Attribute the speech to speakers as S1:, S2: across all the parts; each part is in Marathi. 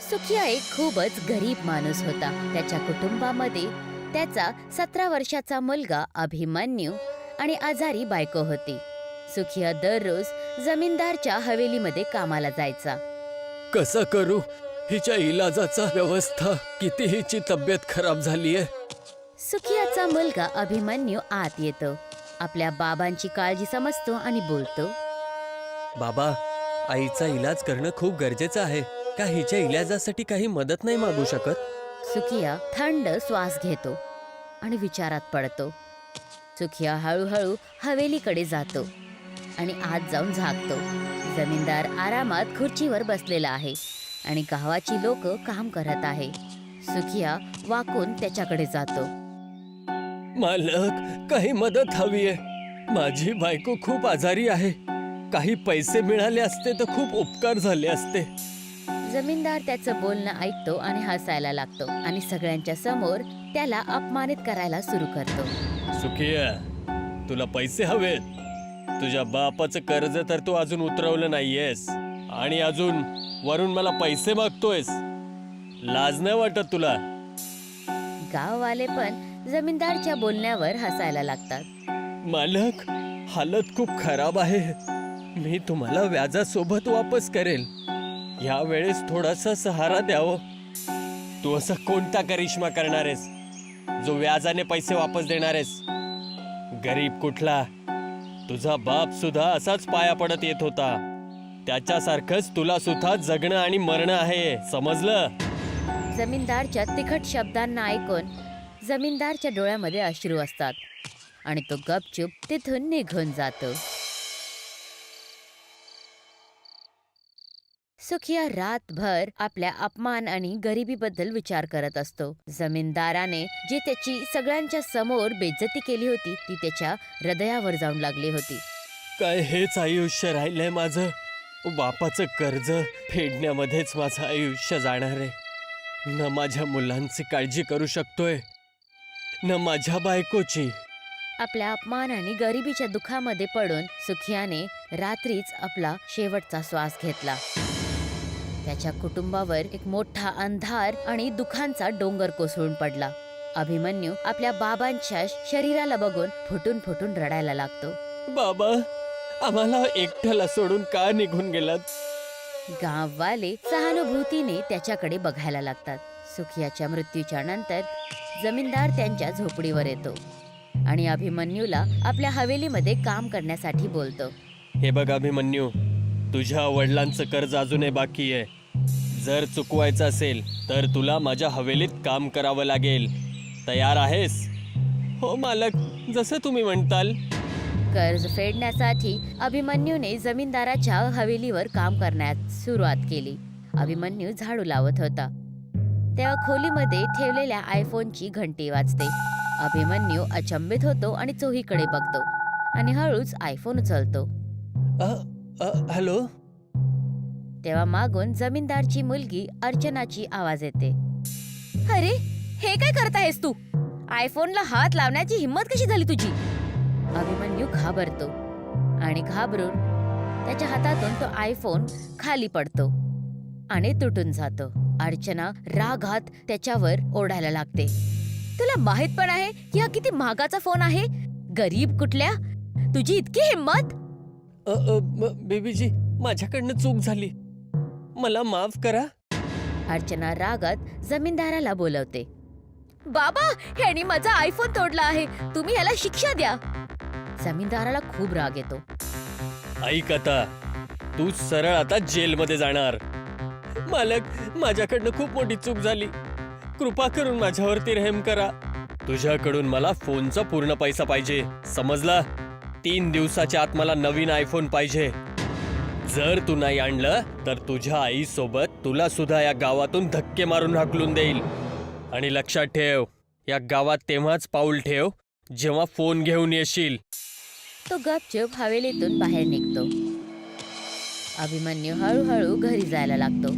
S1: सुखिया एक खूपच गरीब माणूस होता. त्याच्या कुटुंबामध्ये त्याचा 17 वर्षाचा मुलगा अभिमन्यू आणि आजारी बायको होती. सुखिया दररोज जमीनदारच्या हवेलीमध्ये कामाला जायचा.
S2: कसं करू हिच्या इलाजाचा व्यवस्था? किती हिची तब्येत खराब झालीये.
S1: सुखियाचा मुलगा अभिमन्यू आत येतो. आपल्या बाबांची काळजी समजतो आणि बोलतो,
S2: बाबा, आईचा इलाज करणं खूप गरजेचं आहे. का हिच्या इलाजासाठी काही मदत नाही मागू शकत?
S1: सुखिया थंड श्वास घेतो आणि विचारात पडतो. सुखिया हळूहळू हवेलीकडे जातो आणि आत जाऊन झाकतो. जमीनदार आरामात खुर्चीवर बसलेला आहे आणि गावाची लोक काम करत आहे. सुखिया वाकून त्याच्याकडे जातो.
S2: मालक, काही मदत हवीये. माझी बायको खूप आजारी आहे. काही पैसे मिळाले असते तर खूप उपकार झाले असते.
S1: जमीनदार त्याचं बोलणं ऐकतो आणि हसायला लागतो आणि सगळ्यांच्या समोर त्याला अपमानित करायला सुरू करतो.
S2: सुखिया, तुला पैसे हवेत? तुझ्या बापाचं कर्ज तर तू अजून उतरवलं नाहीयेस आणि अजून वरून मला पैसे मागतोयस. लाज नाही वाटत तुला?
S1: गाववाले पण जमीनदारच्या बोलण्यावर हसायला लागतात.
S2: मालक, हालत खूप खराब आहे. मी तुम्हाला व्याजासोबत वापस करेल. या वेळेस थोडासा सहारा द्यावं. तू असा कोणता करिश्मा करणार आहेस जो व्याजाने पैसे वापस देणार आहेस? गरीब कुठला? तुझा बाप सुद्धा असाच पाया पडत येत होता. त्याच्यासारखंच तुला सुद्धा जगणं आणि मरणं आहे, समजलं?
S1: जमीनदारच्या तिखट शब्दांना ऐकून जमीनदारच्या डोळ्यामध्ये अश्रू असतात आणि तो गपचूप तिथून निघून जातो. सुखिया रातभर आपल्या अपमान आणि गरिबीबद्दल विचार करत असतो. जमीनदाराने जी त्याची सगळ्यांच्या समोर बेइज्जती केली होती ती त्याच्या हृदयावर जाऊन लागली होती.
S2: काय हेच आयुष्य राहिलंय माझं? बापाचं कर्ज फेडण्यामध्येच माझं आयुष्य जाणार आहे. न माझ्या मुलांची काळजी करू शकतोय, न माझ्या बायकोची.
S1: आपल्या अपमान आणि गरिबीच्या दुःखामध्ये पडून सुखियाने रात्रीच आपला शेवटचा श्वास घेतला. त्याच्या कुटुंबावर एक मोठा अंधार आणि दुःखांचा डोंगर कोसळून पडला. अभिमन्यू आपल्या बाबांच्या शरीराला बघून फुटून फुटून रडायला लागतो.
S2: बाबा, आम्हाला एकट्याला सोडून का निघून गेलात?
S1: गाववाले सहानुभूतीने त्याच्याकडे बघायला लागतात. सुखियाच्या मृत्यूच्या नंतर जमीनदार त्यांच्या झोपडीवर येतो आणि अभिमन्यूला आपल्या हवेलीमध्ये काम करण्यासाठी बोलतो.
S2: हे बघ अभिमन्यू, तुझ्या वडिलांचं कर्ज अजूनही बाकी आहे. जर चुकवायचं असेल तर तुला माझ्या हवेलीत काम करावं लागेल. तयार आहेस? हो मालक, जसं तुम्ही म्हणताल.
S1: कर्ज फेडण्यासाठी अभिमन्यूने जमीनदाराच्या हवेलीवर काम करण्यास सुरुवात केली. अभिमन्यू झाडू लावत होता तेव्हा खोलीमध्ये ठेवलेल्या आयफोनची घंटी वाजते. अभिमन्यू अचंबित होतो आणि चोहीकडे बघतो आणि हळूच आयफोन उचलतो.
S2: हॅलो?
S1: तेव्हा मागून जमीनदारची मुलगी अर्चनाची आवाज येते. अरे, हे काय करत आहेस तू? आयफोनला हात लावण्याची हिम्मत कशी झाली तुझी? अभिमन्यू घाबरतो आणि घाबरून त्याच्या हातातून तो आयफोन खाली पडतो आणि तुटून जातो. अर्चना रागात त्याच्यावर ओरडायला लागते. तुला माहित पण आहे की हा किती महागाचा फोन आहे? गरीब कुठल्या, तुझी इतकी हिम्मत?
S2: बेबीजी, माझ्याकडनं चूक झाली, मला माफ करा.
S1: अर्चना रागात जमीनदाराला बोलवते. बाबा, ह्यानी माझा आयफोन तोडला आहे, तुम्ही ह्याला शिक्षा द्या. जमीनदाराला खूप राग येतो.
S2: ऐक आता, तू सरळ आता जेलमध्ये जाणार. मालक, माझ्याकडनं खूप मोठी चूक झाली. कृपा करून माझ्यावरती रहम करा. तुझ्याकडून मला फोनचा पूर्ण पैसा पाहिजे, समजला? 3 दिवसाच्या आत मला नवीन आयफोन पाहिजे. जर तू नाही आणलं तर तुझ्या आईसोबत तुला सुद्धा या गावातून धक्के मारून हाकलून देईल. आणि लक्षात ठेव, या गावात तेव्हाच पाऊल ठेव जेव्हा फोन घेऊन येशील.
S1: तो गपचूप हवेलीतून बाहेर निघतो. अभिमन्यू हळूहळू घरी जायला लागतो.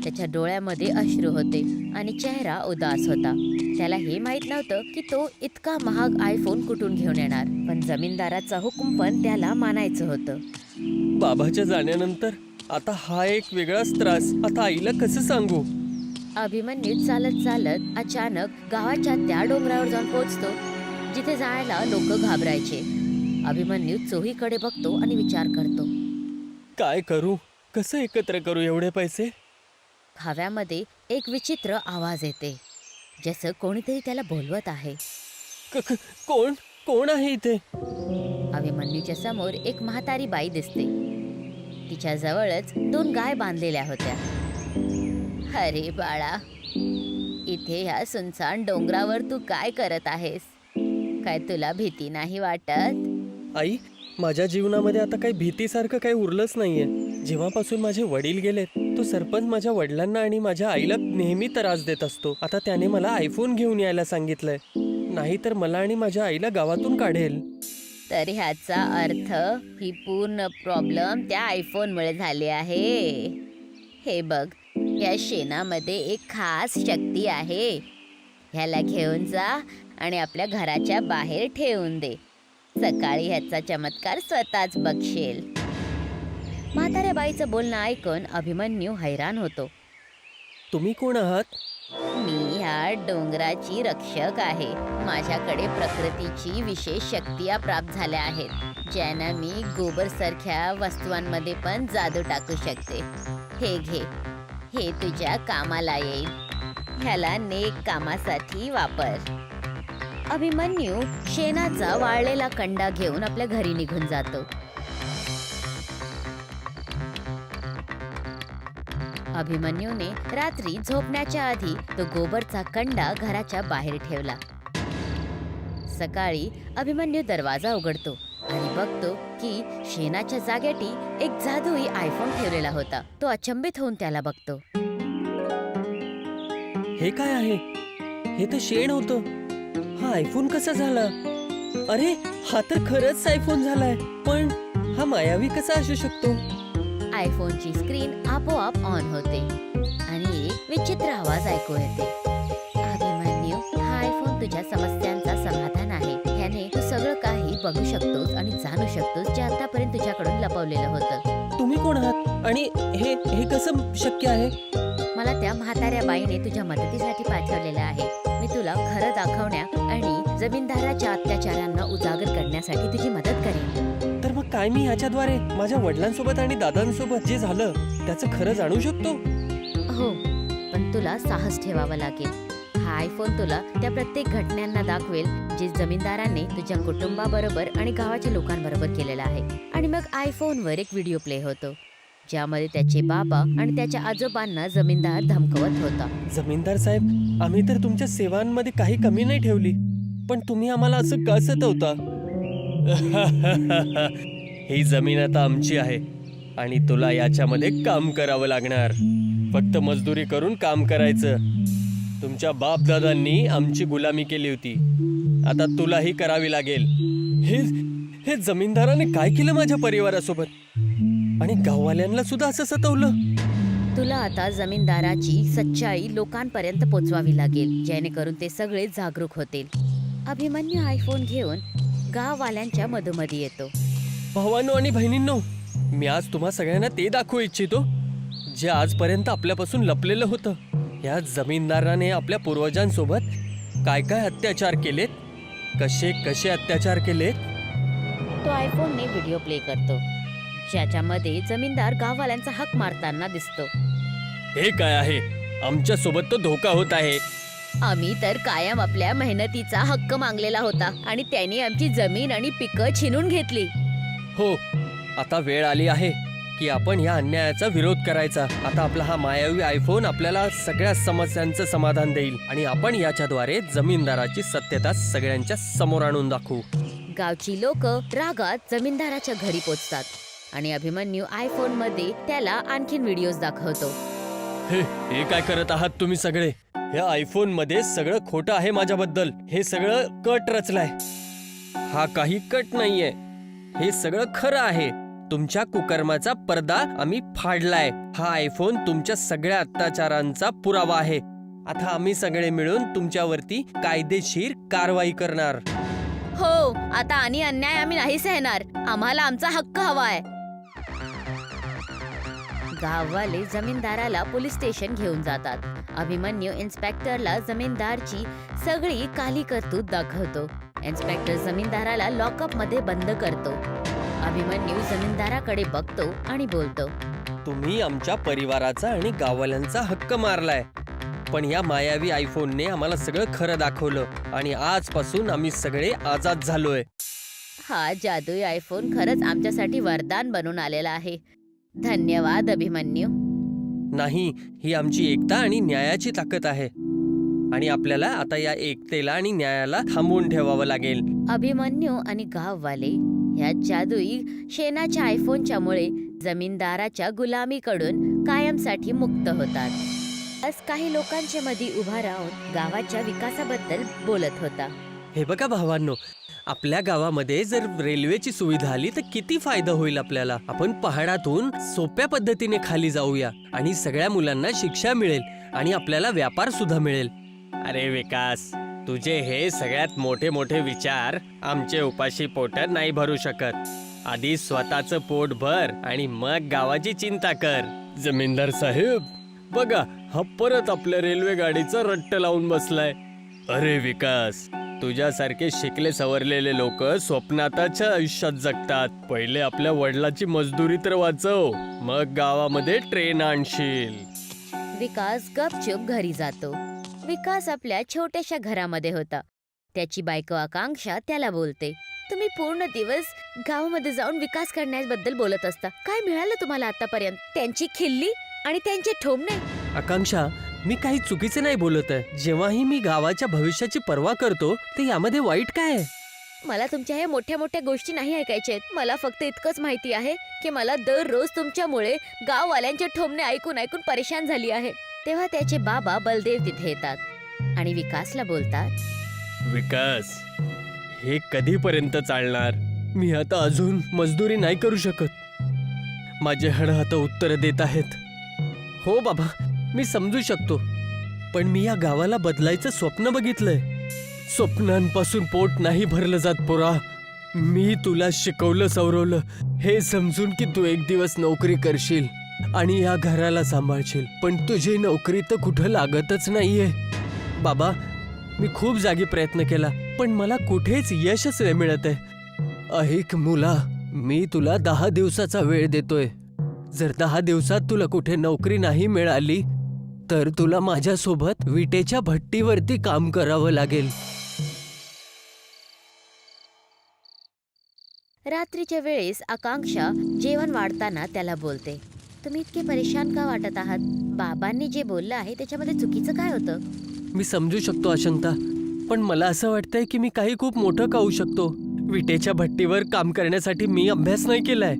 S1: त्याच्या डोळ्यामध्ये अश्रू होते आणि चेहरा उदास होता. त्याला हे माहित नव्हतं की तो इतका महाग आयफोन कुठून घेऊन येणार, पण जमीनदाराचा हुकूम पण त्याला मानायचं होतं.
S2: बाबाच्या जाण्यानंतर आता हा एक वेगळाच त्रास. आता आईला कसं सांगू?
S1: अभिमन्यू चालत चालत अचानक गावाच्या त्या डोंगरावर जाऊन पोहोचतो जिथे जायला लोक घाबरायचे. अभिमन्यू चोहीकडे बघतो आणि विचार करतो.
S2: काय करू, कसं एकत्र करू एवढे पैसे?
S1: खाव्यामध्ये एक विचित्र आवाज येते, जसं कोणीतरी त्याला बोलवत आहे.
S2: कोण कोण आहे इथे?
S1: अभिमन्यूच्या समोर एक म्हातारी बाई दिसते. तिच्या जवळच 2 गाय बांधलेल्या होत्या. अरे बाळा, इथे ह्या सुनसान डोंगरावर तू काय करत आहेस? काय तुला भीती नाही वाटत?
S2: आई, माझ्या जीवनामध्ये आता काही भीतीसारखं काही उरलंच नाहीये. जेव्हापासून माझे वडील गेलेत, तो सरपंच माझ्या वडिलांना आणि माझ्या आईला नेहमी त्रास देत असतो. आता त्याने मला आयफोन घेऊन यायला सांगितलंय, नाही तर मला आणि माझ्या आईला गावातून काढेल.
S1: तर ह्याचा अर्थ ही पूर्ण प्रॉब्लेम त्या आयफोनमुळे झाली आहे. हे बघ, या शेणामध्ये एक खास शक्ती आहे. ह्याला घेऊन जा आणि आपल्या घराच्या बाहेर ठेवून दे. सकाळी ह्याचा चमत्कार स्वतःच बघशील. म्हाताऱ्या बाईचं बोलणं ऐकून अभिमन्यू हैराण होतो.
S2: तुम्ही कोण आहात?
S1: मी ह्या डोंगराची रक्षक आहे. माझ्याकडे प्रकृतीची विशेष शक्तिया प्राप्त झाल्या आहेत, ज्यानं मी गोबर सारख्या वस्तूंमध्ये पण जादू टाकू शकते. हे घे, हे तुझ्या कामाला येईल. ह्याला नेक कामासाठी वापर. अभिमन्यू शेणाचा वाळलेला कंडा घेऊन आपल्या घरी निघून जातो. अभिमन्यूने रात्री झोपण्याच्या आधी तो गोबरचा कंडा घराच्या बाहेर ठेवला. सकाळी अभिमन्यू दरवाजा उघडतो आणि बघतो की शेणाच्या जागेटी एक जादुई आयफोन ठेवलेला होता. तो अचंबित होऊन त्याला बघतो.
S2: हे काय आहे? हे तर शेण होतं. हा आयफोन कसा झाला? अरे, हा तर खरंच आयफोन झालाय. पण हा मायावी कसा असू शकतो?
S1: आयफोनची स्क्रीन आपोआप ऑन होते आणि एक विचित्र आवाज ऐकू येते. अभिमन्यू, हा आयफोन तुझ्या समस्यांचा समाधान आहे. ह्याने तू सगळं काही बघू शकतोस आणि जाणू शकतोस जे आतापर्यंत तुझ्याकडून लपवलेलं होतं.
S2: तुम्ही कोण आहात आणि हे हे कसं शक्य आहे?
S1: मला त्या म्हाताऱ्या बाईने तुझ्या मदतीसाठी पाठवलेलं आहे. मी तुला खरं दाखवण्या आणि जमीनदाराच्या अत्याचारांना उजागर करण्यासाठी तुझी मदत करेन.
S2: तर मग काय मी ह्याच्याद्वारे माझ्या वडिलांसोबत आणि दादांसोबत जे झालं त्याचं खरं जाणू शकतो?
S1: हो, पण तुला साहस ठेवावं लागेल. हा आयफोन तुला त्या प्रत्येक घटनांना दाखवेल जे जमीनदारांनी तुझ्या कुटुंबाबरोबर आणि गावाच्या लोकांबरोबर केलेलं आहे. आणि मग आयफोनवर एक व्हिडिओ प्ले होतो ज्यामध्ये त्याचे बाबा आणि त्याच्या आजोबांना जमीनदार धमकवत होता.
S2: जमीनदार साहेब, आम्ही तर तुमच्या सेवांमध्ये काही कमी नाही ठेवली, पण तुम्ही आम्हाला असं का सतवता? ही जमीन आता आमची आहे आणि तुला याच्यामध्ये काम करावं लागणार. फक्त मजदुरी करून काम करायचं. तुमच्या बापदादांनी आमची गुलामी केली होती, आता तुलाही करावी लागेल. हे जमीनदाराने काय केलं माझ्या परिवारासोबत आणि गाववाल्यांना सुद्धा असं सतवलं.
S1: तुला आता जमीनदाराची सच्चाई लोकांपर्यंत पोचवावी लागेल, जेणेकरून ते सगळे जागरूक होतील. अभिमन्यू आयफोन घेऊन गाववाल्यांच्या मधोमधी येतो.
S2: भावांनो आणि बहिणींनो, मी आज तुम्हा सगळ्यांना ते दाखवू इच्छितो जे आजपर्यंत आपल्यापासून लपलेलं होतं. या जमीनदाराने आपल्या पूर्वजांसोबत काय काय अत्याचार केलेत, कसे कसे अत्याचार केलेत.
S1: तो आयफोनने व्हिडिओ प्ले करतो ज्याच्यामध्ये जमीनदार गाववाल्यांचा हक मारताना दिसतो.
S2: हे काय आहे? आमच्या सोबत तो धोका होत आहे.
S1: आम्ही तर कायम आपल्या मेहनतीचा हक्क मागलेला होता आणि त्यांनी आमची जमीन आणि पिकं छिनून घेतली.
S2: हो, आता वेळ आली आहे की आपण या अन्यायाचा विरोध करायचा. आता आपला हा मायावी आयफोन आपल्याला सगळ्या समस्यांचं समाधान देईल आणि आपण याच्याद्वारे जमीनदाराची सत्यता सगळ्यांच्या समोर आणून दाखवू.
S1: गावची लोक रागात जमीनदाराच्या घरी पोचतात आणि अभिमन्यू आयफोन मध्ये त्याला आणखीन व्हिडिओज दाखवतो.
S2: हे काय करत आहात तुम्ही सगळे? या आयफोन मध्ये सगळं खोटं आहे माझ्याबद्दल. हे सगळं कट रचलाय. हा काही कट नाहीये, हे सगळं खरं आहे. तुमच्या कुकर्माचा पडदा आम्ही फाडलाय. हा आयफोन तुमच्या सगळ्या अत्याचारांचा पुरावा आहे. आता आम्ही सगळे मिळून तुमच्यावरती कायदेशीर कारवाई करणार.
S1: हो, आता आणि अन्याय आम्ही नाही सहणार. आम्हाला आमचा हक्क हवाय. गाववाले जमीनदाराला पोलीस स्टेशन घेऊन जातात. अभिमन्यू इन्स्पेक्टरला जमीनदारची सगळी काली करतूत दाखवतो. इन्स्पेक्टर जमीनदाराला लॉकअप मध्ये बंद करतो. अभिमन्यू जमीनदाराकडे बघतो आणि बोलतो,
S2: तुम्ही आमच्या परिवाराचा आणि गाववाल्यांचा हक्क मारलाय, पण या मायावी आयफोनने आम्हाला सगळं खरं दाखवलं आणि आजपासून आम्ही सगळे आजाद झालोय.
S1: हा जादुई आयफोन खरंच आमच्यासाठी वरदान बनून आलेला आहे. धन्यवाद अभिमन्यू.
S2: नाही, ही आमची एकता आणि न्यायाची ताकद आहे आणि आपल्याला आता या एकतेला आणि न्यायाला थांबवून ठेवावं लागेल.
S1: अभिमन्यू आणि गाववाले या जादुई शेणाच्या आयफोनच्या मुळे जमीनदाराच्या गुलामीकडून कायमसाठी मुक्त होतात. आज काही लोकांच्या मध्ये उभा राहून गावाच्या विकासाबद्दल बोलत होता.
S2: हे बघा भावांनो, आपल्या गावामध्ये जर रेल्वेची सुविधा आली तर किती फायदा होईल आपल्याला. आपण पहाडातून सोप्या पद्धतीने खाली जाऊया आणि सगळ्या मुलांना शिक्षा मिळेल आणि आपल्याला व्यापार सुद्धा मिळेल. अरे विकास, तुझे हे सगळ्यात मोठे मोठे विचार आमचे उपाशी पोट नाही भरू शकत. आधी स्वतःचं पोट भर आणि मग गावाची चिंता कर. जमीनदार साहेब, बघा, हा परत आपल्या रेल्वे गाडीचा रट्ट लावून बसलाय. अरे विकास, तुझ्यासारखे शिकले सवरलेले लोक स्वप्नाताच्या आयुष्यात जगतात. पहिले आपल्या वडिलाची मजदुरी तर वाचव, मग गावामध्ये ट्रेन आणशील.
S1: विकास गपचूप घरी जातो. विकास आपल्या छोट्याशा घरामध्ये होता. त्याची बायको आकांक्षा त्याला बोलते, तुम्ही पूर्ण दिवस गावामध्ये जाऊन विकास करण्याबद्दल बोलत असता. काय मिळालं तुम्हाला आतापर्यंत? त्यांची खिल्ली आणि त्यांचे ठोमणे.
S2: आकांक्षा, मी काही चुकीचे नाही बोलत आहे. जेव्हाही मी गावाच्या भविष्याची पर्वा करतो ते यामध्ये वाईट काय आहे?
S1: मला तुमच्या ह्या मोठ्या मोठ्या गोष्टी नाही ऐकायच्या. मला फक्त इतकंच माहिती आहे की मला दररोज तुमच्यामुळे गाववाल्यांचे ठोमणे ऐकून ऐकून परेशान झाली आहे. तेव्हा त्याचे बाबा बलदेव तिथे येतात आणि विकासला बोलतात,
S2: विकास, हे कधीपर्यंत चालणार? मी आता अजून मजदुरी नाही करू शकत. माझे हात उत्तर देत आहेत. हो बाबा, मी समजू शकतो, पण मी या गावाला बदलायचं स्वप्न बघितलंय. स्वप्नांपासून पोट नाही भरलं जात पोरा. मी तुला शिकवलं सवरवलं हे समजून की तू एक दिवस नोकरी करशील आणि या घराला सांभाळशील, पण तुझी नोकरी तर कुठं लागतच नाहीये. बाबा, मी खूप जागी प्रयत्न केला, पण मला कुठेच यशच नाही मिळत आहे. ऐक मुला, मी तुला 10 दिवसाचा वेळ देतोय. जर 10 दिवसात तुला कुठे नोकरी नाही मिळाली तर तुला माझ्यासोबत विटेच्या भट्टीवरती काम करावं लागेल.
S1: रात्रीच्या वेळेस आकांक्षा जेवण वाढताना त्याला बोलते, तुम्ही इतके परेशान का वाटत आहात? बाबांनी जे बोललं आहे त्याच्यामध्ये चुकीचं काय होतं?
S2: मी समजू शकतो अशंता, पण मला असं वाटतंय की मी काही खूप मोठं करू शकतो. विटेच्या भट्टीवर काम करण्यासाठी मी अभ्यास नाही केलाय.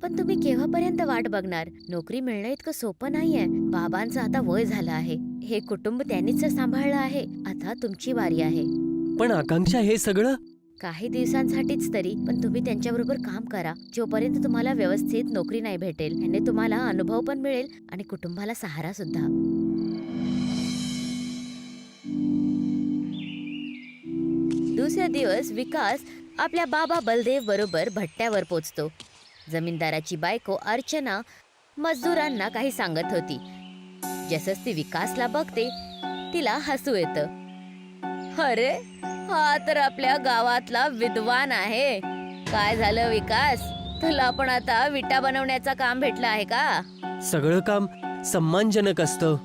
S1: पण तुम्ही केव्हापर्यंत वाट बघणार? नोकरी मिळणं इतकं सोपं नाहीये. बाबांचं आता वय झालं आहे. हे कुटुंब त्यांनीच सांभाळलं आहे. आता तुमची वारी आहे.
S2: पण आकांक्षा, हे सगळं
S1: काही दिवसांसाठीच तरी, पण तुम्ही त्यांच्याबरोबर काम करा. जोपर्यंत तुम्हाला व्यवस्थित नोकरी नाही भेटेल, याने तुम्हाला अनुभव पण मिळेल आणि कुटुंबाला सहारा सुद्धा. दुसऱ्या दिवस विकास आपल्या बाबा बलदेव बरोबर भट्ट्यावर पोचतो. जमीनदाराची बायको अर्चना मजदुरांना काही सांगत होती. जसंच ती विकासला बघते तिला हसू येतं. अरे, हा तर आपल्या गावातला विद्वान आहे. काय झालं विकास, तुला पण आता विटा बनवण्याचं काम भेटलं आहे का?
S2: सगळं काम सम्मानजनक असतं.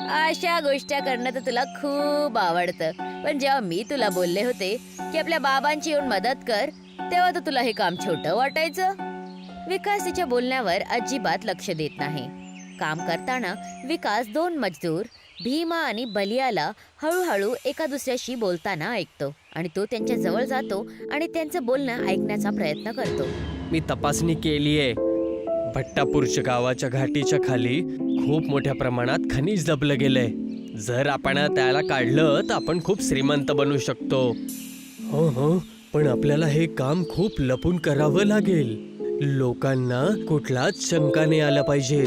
S1: अशा गोष्टी करणं तर तुला खूप आवडतं. पण जेव्हा मी तुला बोलले होते की आपल्या बाबांची येऊन मदत कर, तेव्हा तर तुला हे काम छोटं वाटायचं. विकास तिच्या बोलण्यावर अजिबात लक्ष देत नाही. काम करताना विकास 2 मजदूर भीमा आणि बलियाला हळूहळू एका दुसऱ्याशी बोलताना ऐकतो आणि तो त्यांच्या जवळ जातो आणि त्यांचं बोलणं ऐकण्याचा प्रयत्न करतो.
S2: मी तपासणी केलीये. भट्टापूरच्या गावाच्या घाटीच्या खाली खूप मोठ्या प्रमाणात खनिज दबलं गेलंय. जर आपण त्याला काढलं तर आपण खूप श्रीमंत बनू शकतो. हो हो, पण आपल्याला हे काम खूप लपून करावं लागेल. लोकांना कुठलाच शंका नाही आला पाहिजे.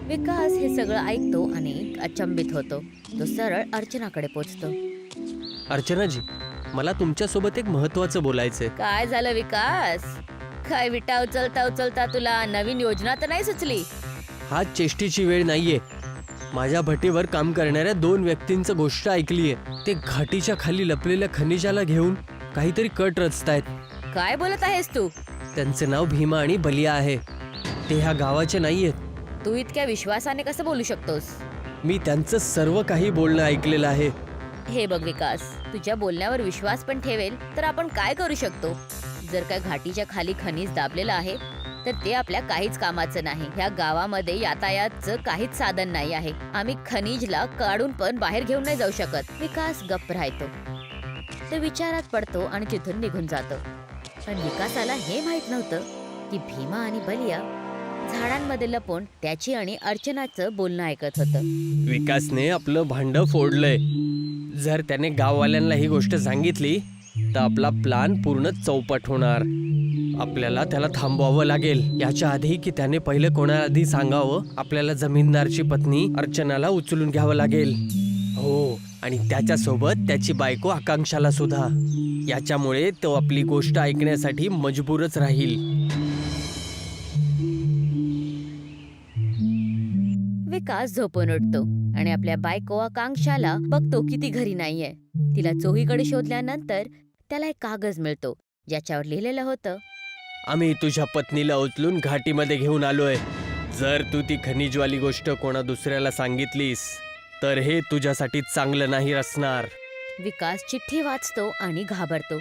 S1: विकास हे सगळं ऐकतो आणि अचंबित होतो. तो सरळ अर्चनाकडे पोचतो.
S2: अर्चनाजी, मला तुमच्यासोबत एक महत्वाचं बोलायचंय.
S1: काय झालं विकास? काय विटा उचलता उचलता तुला नवीन योजना तर नाही सुचली?
S2: हा चेष्टेची वेळ नाहीये. माझ्या भटीवर काम करणाऱ्या 2 व्यक्तींचं गोष्ट ऐकलीये. ते घाटीच्या खाली लपलेल्या खनिजाला घेऊन काहीतरी कट रचतायत.
S1: काय बोलत आहेस तू?
S2: त्यांचे नाव भीमा आणि बलिया आहे. ते ह्या गावाचे नाहीयेत.
S1: तू इतक्या विश्वासाने कसं बोलू शकतोस?
S2: मी त्यांचं सर्व काही बोलणं ऐकलेलं आहे.
S1: हे बघ विकास, तुझ्या बोलण्यावर विश्वास पण ठेवेल तर आपण काय करू शकतो? जर काय घाटीच्या खाली खनिज दाबलेलं आहे तर ते आपल्या काहीच कामाचं नाही. ह्या गावामध्ये यातायातचं काहीच साधन नाही आहे. आम्ही खनिजला काढून पण बाहेर घेऊन नाही जाऊ शकत. विकास गप्प राहतो. तो विचारात पडतो आणि तिथून निघून जातो. पण विकासाला हे माहित नव्हतं की भीमा आणि बलिया झाडांमध्ये लपून त्याची आणि अर्चनाचं बोलणं ऐकत होतं.
S2: विकासने आपलं भांडं फोडलंय. जर त्याने गाववाल्यांना ही गोष्ट सांगितली तर आपला प्लान पूर्ण चौपट होणार. आपल्याला त्याला थांबवावं लागेल. याच्या आधी की त्याने पहिले कोणाला आधी सांगावं, आपल्याला जमीनदारची पत्नी अर्चनाला उचलून घ्यावं लागेल. हो, आणि त्याच्यासोबत त्याची बायको आकांक्षाला सुद्धा. याच्यामुळे तो आपली गोष्ट ऐकण्यासाठी मजबूरच राहील.
S1: विकास झोपून उठतो आणि आपल्या बायको आकांक्षाला बघतो की ती घरी नाहीये. तिला चोहीकडे शोधल्यानंतर त्याला एक कागद मिळतो ज्याच्यावर लिहिलेलं होतं,
S2: आम्ही तुझ्या पत्नीला उचलून घाटीमध्ये घेऊन आलोय. जर तू ती खनिजवाली गोष्ट कोणा दुसऱ्याला सांगितलीस तर हे तुझ्यासाठी चांगलं नाही असणार.
S1: विकास चिठ्ठी वाचतो आणि घाबरतो.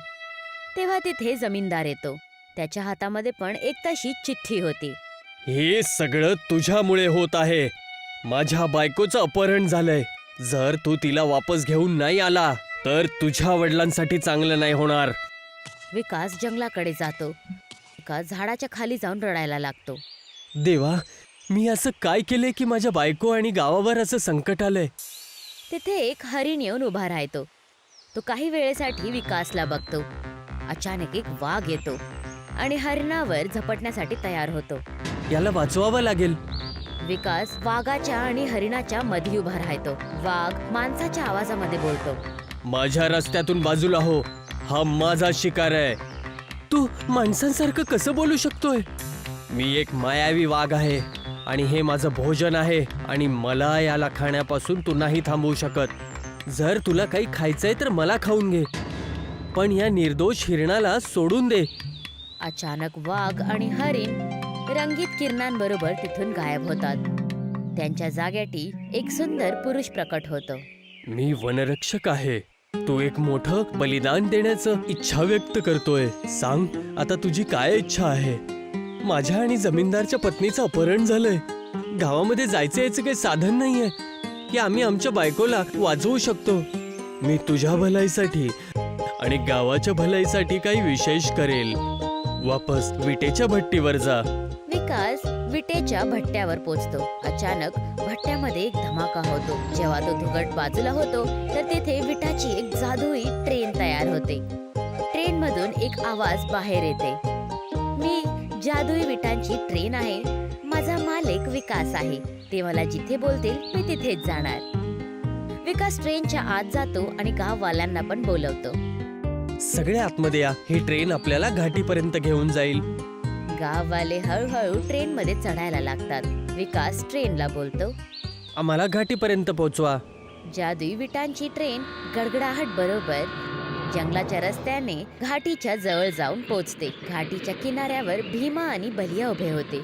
S1: तेव्हा तिथे जमीनदार येतो. त्याच्या हातामध्ये पण एक तशी चिठ्ठी होती.
S2: हे सगळं तुझ्यामुळे होत आहे. माझ्या बायकोचं अपहरण झालंय. जर तू तिला वापस घेऊन नाही आला तर तुझ्या वडिलांसाठी चांगलं नाही होणार.
S1: विकास जंगलाकडे जातो. विकास झाडाच्या खाली जाऊन रडायला लागतो.
S2: देवा, मी असं काय केलंय की माझ्या बायको आणि गावावर असं संकट आलंय.
S1: तिथे एक हरिण येऊन उभा राहतो. तो काही वेळेसाठी विकासला बघतो. अचानक एक वाघ येतो आणि हरिणावर झपटण्यासाठी तयार होतो.
S2: याला वाचवावं लागेल.
S1: विकास वाघाच्या आणि हरिणाच्या मध्ये उभा राहतो. वाघ माणसाच्या आवाजामध्ये बोलतो,
S2: माझ्या रस्त्यातून बाजूला हो. हा माझा शिकार आहे. तू माणसांसारखं कसं बोलू शकतोय? मी एक मायावी वाघ आहे आणि हे माझं भोजन आहे आणि मला याला खाण्यापासून तू नाही थांबवू शकत. जर तुला काही खायचंय तर मला खाऊन घे, पण या निर्दोष हिरणाला सोडून दे.
S1: अचानक वाघ आणि हरिण रंगीत किरणांबरोबर तिथून गायब होतात. त्यांच्या जाग्याटी एक सुंदर पुरुष प्रकट होतो.
S2: मी वनरक्षक आहे. तू एक मोठं बलिदान देण्याचं इच्छा व्यक्त करतोय. सांग, आता तुझी काय इच्छा आहे? माझ्या आणि जमीनदारच्या पत्नीचं अपहरण झालंय. गावामध्ये जायचं याचं काही साधन नाहीये की आम्ही आमच्या बायकोला वाचवू शकतो. मी तुझ्या भलाईसाठी आणि गावाच्या भलाईसाठी काही विशेष करेल. वापस विटेच्या भट्टीवर जा.
S1: विकास विटेच्या भट्ट्यावर पोचतो. अचानक भट्ट्यामध्ये एक धमाका होतो. जेव्हा तो धुगट बाजूला होतो तर तिथे विटाची एक जादुई ट्रेन तयार होते. ट्रेन मधून एक आवाज बाहेर येते, मी जादुई विटांची ट्रेन आहे. माझा मालक विकास आहे. ते मला जिथे बोलतील मी तिथेच जाणार. विकास ट्रेनच्या आत जातो आणि गाववाल्यांना पण बोलवतो.
S2: सगळे आतमध्ये या. ही ट्रेन आपल्याला घाटीपर्यंत घेऊन जाईल.
S1: गाववाले हळूहळू ट्रेन मध्ये चढायला लागतात. विकास ट्रेनला बोलतो,
S2: आम्हाला घाटीपर्यंत पोहोचवा.
S1: जादुई विटांची ट्रेन गडगडाहट बरोबर जंगलाच्या रस्त्याने घाटीच्या जवळ जाऊन पोचते. घाटीच्या किनाऱ्यावर भीमा आणि बलिया उभे होते,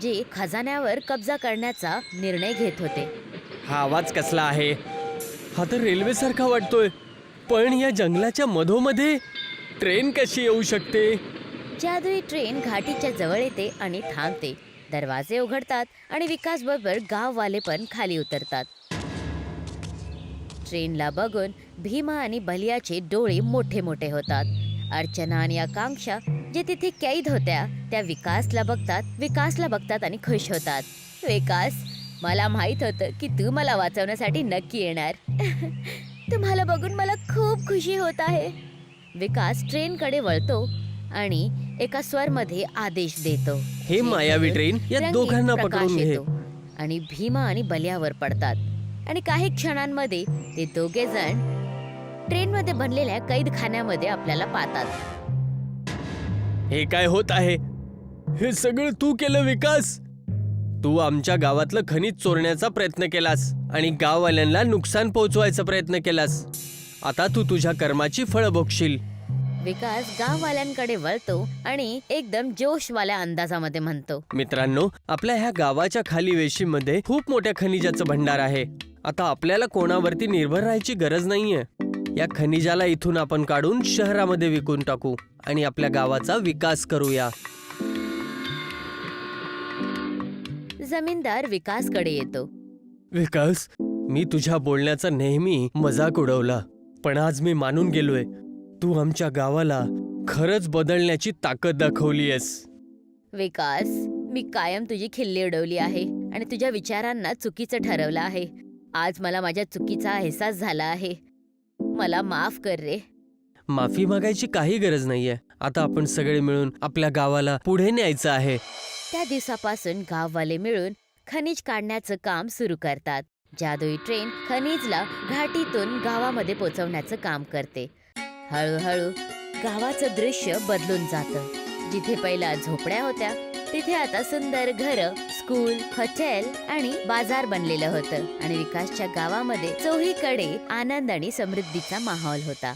S1: जे खजान्यावर कब्जा करण्याचा निर्णय घेत होते.
S2: हा आवाज कसला आहे? हा तर रेल्वे सारखा वाटतोय. पण या जंगलाच्या मधोमध्ये ट्रेन कशी येऊ शकते?
S1: जादुई ट्रेन घाटीच्या जवळ येते आणि थांबते. दरवाजे उघडतात आणि विकास बरोबर गाववाले पण खाली उतरतात. ट्रेनला बघून भीमा आणि बलियाचे डोळे मोठे मोठे होतात. अर्चना आणि आकांक्षा जे तिथे कैद होत्या त्या विकासला बघतात आणि खुश होतात. विकास, मला माहित होतं की तू मला वाचवण्यासाठी नक्की येणार. तुम्हाला बघून मला खूप खुशी होत आहे. विकास ट्रेनकडे वळतो आणि एका स्वरमध्ये आदेश देतो,
S2: हे मायावी ट्रेन या
S1: रंगीत
S2: दोघांना
S1: प्रकाश
S2: पकडून घे.
S1: येतो आणि भीमा आणि बलियावर पडतात आणि काही क्षणांमध्ये ते दोघे जण ट्रेनमध्ये बनलेल्या कैदखान्यामध्ये आपल्याला पाहतात.
S2: हे काय होत आहे? हे सगळं तू केलं विकास? तू आमच्या गावातलं खनिज चोरण्याचा प्रयत्न केलास आणि गाववाल्यांना नुकसान पोहोचवायचा प्रयत्न केलास. आता तू तुझ्या कर्माची फळं भोगशील.
S1: विकास गाववाल्यांकडे वळतो आणि एकदम जोशवाल्या अंदाजामध्ये म्हणतो,
S2: मित्रांनो, आपल्या ह्या गावाच्या खाली वेशीमध्ये खूप मोठ्या खनिजाचं भंडार आहे. आता आपल्याला कोणावरती निर्भर राहायची गरज नाहीये. या खनिजाला इथून आपण काढून शहरामध्ये विकून टाकू आणि आपल्या गावाचा विकास करूया.
S1: जमीनदार विकासकडे येतो.
S2: विकास, मी तुझ्या बोलण्याचा नेहमी मजाक उडवला, पण आज मी मानून गेलोय. तू आमच्या गावाला खरंच बदलण्याची ताकद दाखवलीयस.
S1: विकास, मी कायम तुझी खिल्ली उडवली आहे आणि तुझ्या विचारांना चुकीचं ठरवलं आहे. आज मला माझ्या चुकीचा अहसास झाला आहे. मला माफ कर रे.
S2: माफी मागायची काही गरज नाहीये. आता आपण सगळे मिळून आपल्या गावाला पुढे न्यायचं आहे.
S1: त्या दिवसापासून गाववाले मिळून खनिज काढण्याचं काम सुरू करतात. जादुई ट्रेन खनिजला घाटीतून गावामध्ये पोहोचवण्याचं काम करते. हळूहळू गावाचं दृश्य बदलून जातं. जिथे पहिला झोपड्या होत्या तिथे आता सुंदर घरं, स्कूल, हॉटेल आणि बाजार बनलेलं होतं आणि विकासच्या गावामध्ये चोहीकडे आनंद आणि समृद्धीचा माहोल होता.